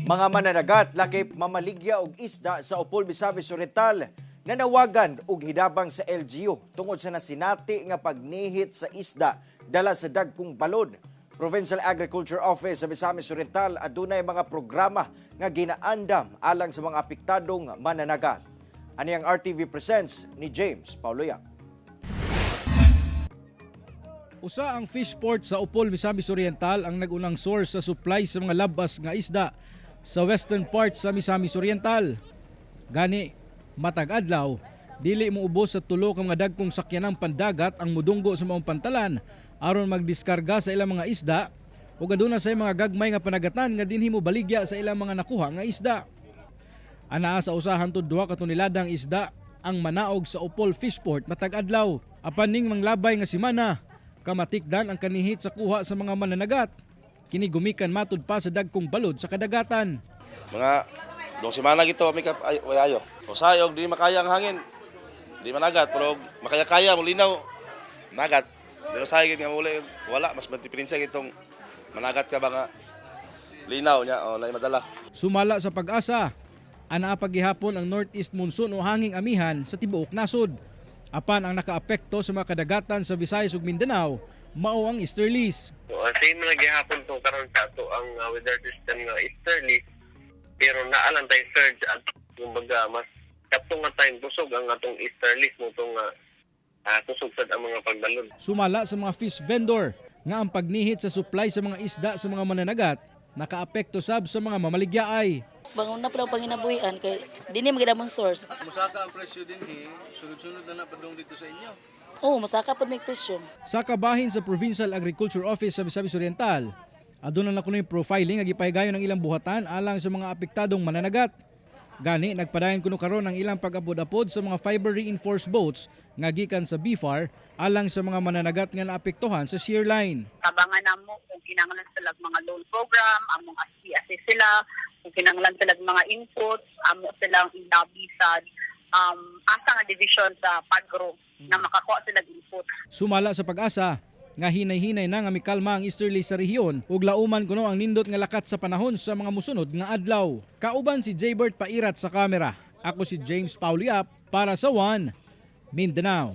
Mga mananagat lakip mamaligya og isda sa Upol, Misamis Oriental nanawagan og hidabang sa LGU tungod sa nasinati nga pagnihit sa isda dala sa dagkong balod. Provincial Agriculture Office sa Misamis Oriental adunay mga programa nga ginaandam alang sa mga apektadong mananagat. Ani ang RTV Presents ni James Pauloya. Usa ang fish port sa Upol, Misamis Oriental ang nagunang source sa supply sa mga labas nga isda sa western part sa Misamis Oriental. Gani, matag adlaw, dili mo ubos sa tulo ka mga dagkong sakyanang pandagat ang mudunggo sa maong pantalan aron magdiskarga sa ilang mga isda ug aduna sa mga gagmay nga panagatan nga dinhi mo baligya sa ilang mga nakuha nga isda. Anaa sa usahan tud duha ka toneladang isda ang manaog sa Upol Fishport matag adlaw. Apan ning manglabay nga semana, kamatikdan ang kanihit sa kuha sa mga mananagat. Kini gumikan matud pa sa dagkong balod sa kadagatan. Mga 2 semana gito kami ayo. O sayog di makaya ang hangin. Di managat pero makaya-kaya mo linaw. Nagat. Pero sayog nga muli wala mas diferensya gitong managat ka ba nga linaw nya o lay madala. Sumala sa pag-asa, anaa paghihapon ang northeast monsoon o hanging amihan sa tibuok nasod. Apan ang nakaapekto sa mga kadagatan sa Visayas ug Mindanao mao ang easterlies. Same na gihapon to karon sa ato ang weather system nga easterly pero naalang tay surge at kumbaga mas kaptong nga tayong busog ang atong easterlies mo tong tusog sad ang mga pagbalod. Sumala sa mga fish vendor nga ang pagnihit sa supply sa mga isda sa mga mananagat nakaapekto sab sa mga mamaligyaay. Bangon na pala ang panginabuhian kay dini magidamong source. Musaka ang presyo din sunod-sunod na padung dito sa inyo. Oo, masaka pa may presyo. Sa kabahin sa Provincial Agriculture Office sa Misamis Oriental, aduna na kuno yung profiling nga gipahigayon ng ilang buhatan alang sa mga apektadong mananagat. Gani nagpadayon kuno karon ang ilang pag-apod-apod sa mga fiber reinforced boats nga gikan sa BFAR alang sa mga mananagat nga naapektuhan sa shear line. Tabangan namo kung kinahanglan sila mga loan program, among assist sila, kung kinahanglan sila mga inputs, amo silang ilabi sa asa nga division sa pagro na makakuha sila input. Sumala sa pag-asa nga hinay-hinay na nga mikalma ang easterly sa rehiyon ug lauman kuno ang nindot nga lakat sa panahon sa mga musunod nga adlaw. Kauban si Jaybert Pairat sa kamera. Ako si James Pauliap para sa One Mindanao.